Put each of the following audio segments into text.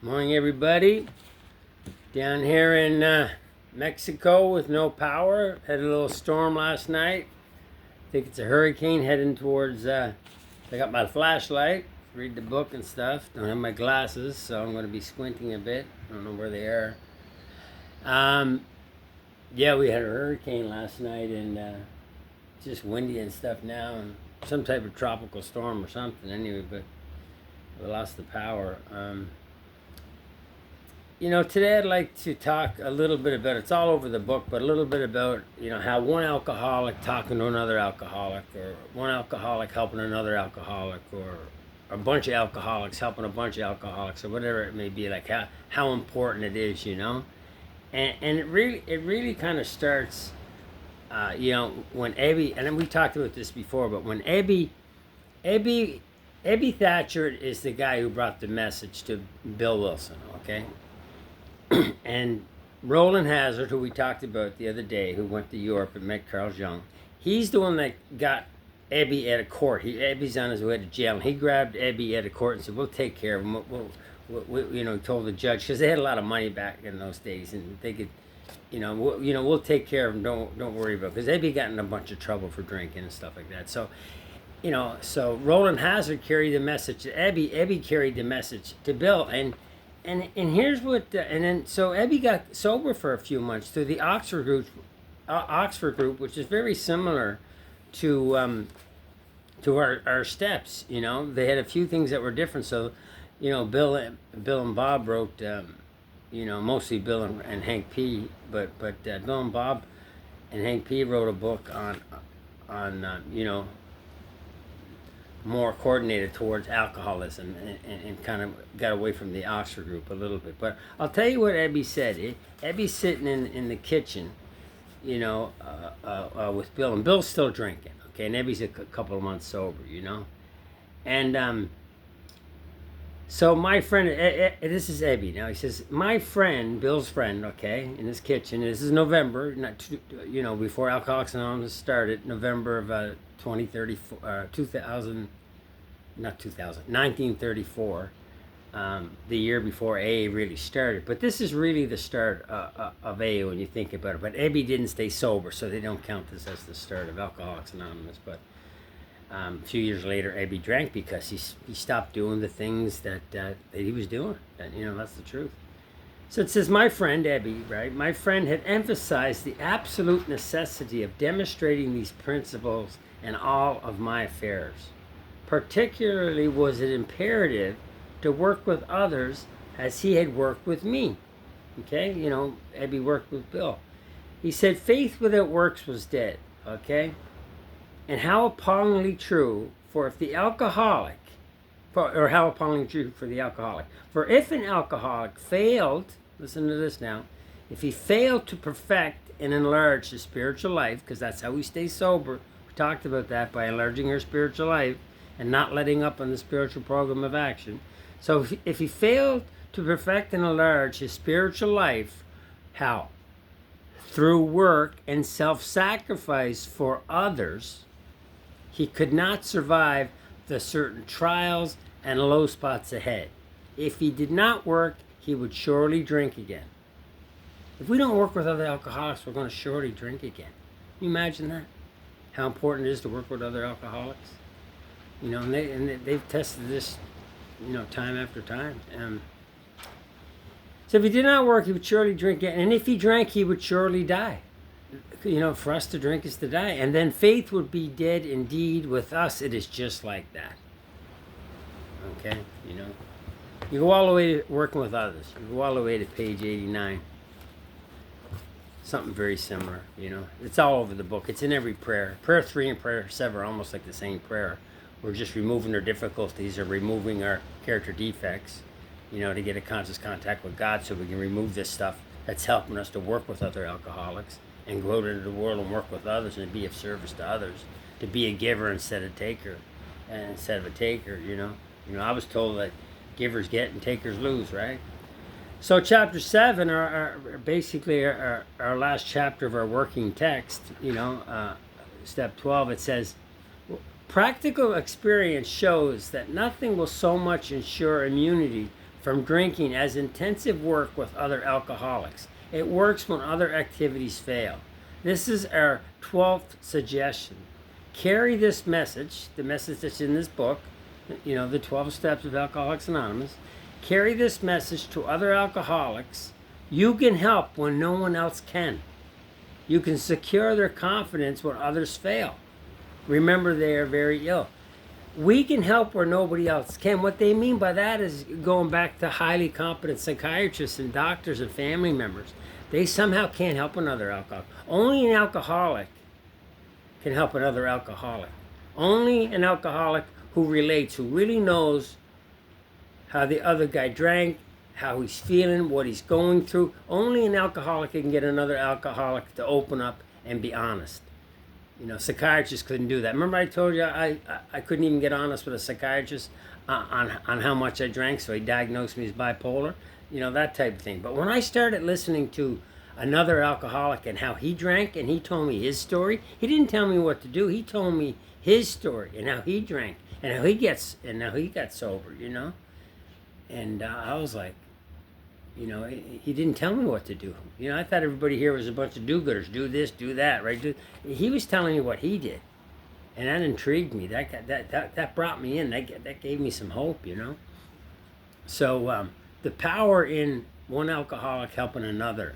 Morning, everybody. Down here in Mexico with no power. Had a little storm last night. I think it's a hurricane heading towards. I got my flashlight, read the book and stuff. Don't have my glasses, so I'm going to be squinting a bit. I don't know where they are. Yeah, we had a hurricane last night, and it's just windy and stuff now, and some type of tropical storm or something. Anyway, but we lost the power. Today I'd like to talk a little bit about, it's all over the book, but a little bit about, how one alcoholic talking to another alcoholic, or one alcoholic helping another alcoholic, or a bunch of alcoholics helping a bunch of alcoholics, or whatever it may be, like how important it is, And it really kind of starts, when Abby, and we talked about this before, but when Abby Thatcher is the guy who brought the message to Bill Wilson, okay? And Roland Hazard, who we talked about the other day, who went to Europe and met Carl Jung, he's the one that got Ebby out of court. Ebby's on his way to jail, and he grabbed Ebby out of court and said, "We'll take care of him." He told the judge, because they had a lot of money back in those days, and they could, we'll take care of him. Don't worry about it, because Ebby got in a bunch of trouble for drinking and stuff like that. So, so Roland Hazard carried the message to Ebby. Ebby carried the message to Bill, and here's what, and then so Ebby got sober for a few months through the Oxford group, which is very similar to our steps. They had a few things that were different. So, Bill and Bob wrote, mostly Bill and Hank P. But Bill and Bob and Hank P. wrote a book on more coordinated towards alcoholism, and kind of got away from the Oxford group a little bit. But I'll tell you what Ebby said. Ebby's sitting in the kitchen, with Bill, and Bill's still drinking, okay, and Ebby's a couple of months sober, and so my friend, this is Ebby now. He says, my friend, Bill's friend, okay, in his kitchen. This is November, before Alcoholics Anonymous started, November of 1934, the year before AA really started. But this is really the start of AA when you think about it. But Ebby didn't stay sober, so they don't count this as the start of Alcoholics Anonymous. But a few years later, Ebby drank because he stopped doing the things that he was doing. And, that's the truth. So it says, my friend, Ebby, right? My friend had emphasized the absolute necessity of demonstrating these principles in all of my affairs. Particularly was it imperative to work with others as he had worked with me. Okay? Ebby worked with Bill. He said, faith without works was dead. Okay? And how appallingly true for if the alcoholic, or how appallingly true for the alcoholic. For if an alcoholic failed, listen to this now, if he failed to perfect and enlarge his spiritual life, because that's how we stay sober, we talked about that, by enlarging our spiritual life and not letting up on the spiritual program of action. So if he failed to perfect and enlarge his spiritual life, how? Through work and self-sacrifice for others, he could not survive the certain trials and low spots ahead. If he did not work, he would surely drink again. If we don't work with other alcoholics, we're going to surely drink again. Can you imagine that? How important it is to work with other alcoholics? And they've tested this, time after time. So if he did not work, he would surely drink again. And if he drank, he would surely die. For us to drink is to die. And then faith would be dead indeed. With us, it is just like that. Okay? You go all the way to working with others. You go all the way to page 89. Something very similar, It's all over the book. It's in every prayer. Prayer 3 and prayer 7 are almost like the same prayer. We're just removing our difficulties, or removing our character defects, to get a conscious contact with God, so we can remove this stuff that's helping us to work with other alcoholics and go out into the world and work with others and be of service to others, to be a giver instead of taker, and instead of a taker, I was told that givers get and takers lose, right? So chapter 7 are basically our last chapter of our working text, step 12. It says, practical experience shows that nothing will so much ensure immunity from drinking as intensive work with other alcoholics. It works when other activities fail. This is our 12th suggestion. Carry this message, the message that's in this book, the 12 steps of Alcoholics Anonymous. Carry this message to other alcoholics. You can help when no one else can. You can secure their confidence when others fail. Remember, they are very ill. We can help where nobody else can. What they mean by that is going back to highly competent psychiatrists and doctors and family members. They somehow can't help another alcoholic. Only an alcoholic can help another alcoholic. Only an alcoholic who relates, who really knows how the other guy drank, how he's feeling, what he's going through. Only an alcoholic can get another alcoholic to open up and be honest. Psychiatrists couldn't do that. Remember I told you I couldn't even get honest with a psychiatrist on how much I drank, so he diagnosed me as bipolar, that type of thing. But when I started listening to another alcoholic and how he drank, and he told me his story, he didn't tell me what to do. He told me his story and how he drank and how he got sober, And I was like, he didn't tell me what to do. I thought everybody here was a bunch of do-gooders. Do this, do that, right? He was telling me what he did, and that intrigued me. That brought me in. That gave me some hope, So the power in one alcoholic helping another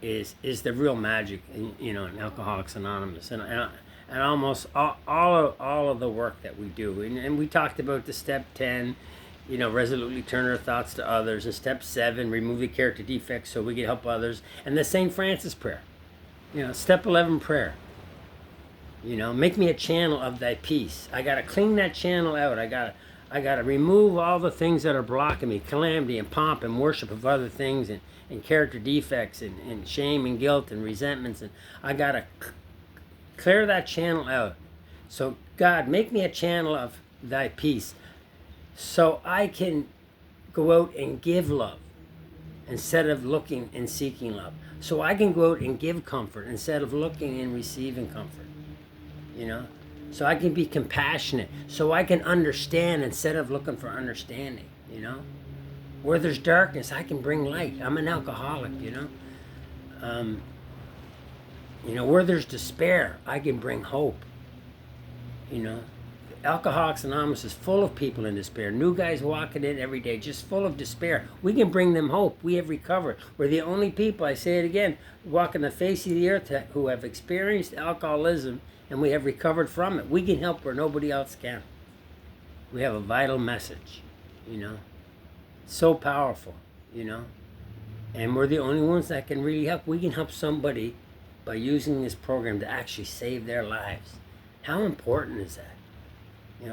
is the real magic in Alcoholics Anonymous, and almost all of the work that we do. And we talked about the step 10. Resolutely turn our thoughts to others. And step 7, remove the character defects so we can help others. And the St. Francis prayer. Step 11 prayer. Make me a channel of thy peace. I got to clean that channel out. I got to remove all the things that are blocking me. Calamity and pomp and worship of other things and character defects and shame and guilt and resentments. And I got to clear that channel out. So God, make me a channel of thy peace, so I can go out and give love instead of looking and seeking love. So I can go out and give comfort instead of looking and receiving comfort. So I can be compassionate. So I can understand instead of looking for understanding. Where there's darkness, I can bring light. I'm an alcoholic. Where there's despair, I can bring hope. Alcoholics Anonymous is full of people in despair. New guys walking in every day, just full of despair. We can bring them hope. We have recovered. We're the only people, I say it again, walking the face of the earth who have experienced alcoholism, and we have recovered from it. We can help where nobody else can. We have a vital message, so powerful, and we're the only ones that can really help. We can help somebody by using this program to actually save their lives. How important is that?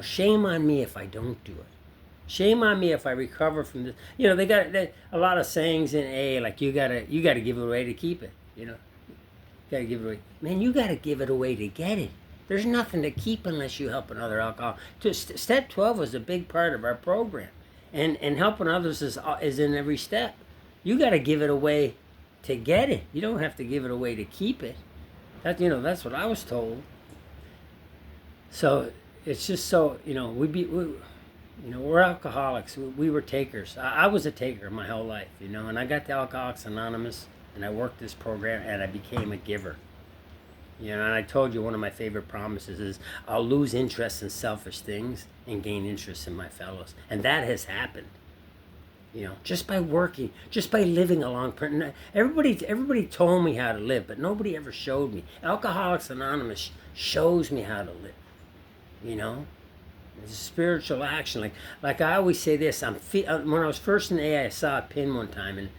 Shame on me if I don't do it. Shame on me if I recover from this. They got a lot of sayings in AA, like you gotta give it away to keep it. Gotta give it away. Man, you gotta give it away to get it. There's nothing to keep unless you help another alcoholic. Step 12 is a big part of our program, and helping others is in every step. You gotta give it away to get it. You don't have to give it away to keep it. That's what I was told. So it's just so, we're alcoholics. We were takers. I was a taker my whole life, and I got to Alcoholics Anonymous, and I worked this program, and I became a giver. And I told you one of my favorite promises is I'll lose interest in selfish things and gain interest in my fellows. And that has happened. Just by working, just by living along. Everybody told me how to live, but nobody ever showed me. Alcoholics Anonymous shows me how to live. It's a spiritual action. Like I always say this. When I was first in AA, I saw a pin one time,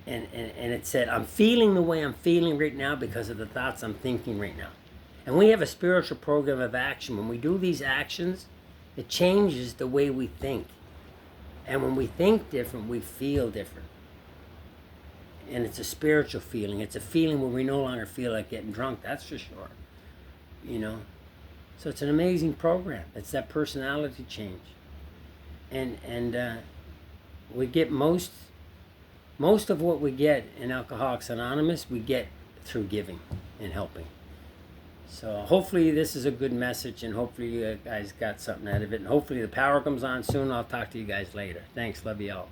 and it said, "I'm feeling the way I'm feeling right now because of the thoughts I'm thinking right now." And we have a spiritual program of action. When we do these actions, it changes the way we think. And when we think different, we feel different. And it's a spiritual feeling. It's a feeling where we no longer feel like getting drunk. That's for sure. So it's an amazing program. It's that personality change, and we get most of what we get in Alcoholics Anonymous, we get through giving and helping. So hopefully this is a good message, and hopefully you guys got something out of it, and hopefully the power comes on soon. I'll talk to you guys later. Thanks. Love you all.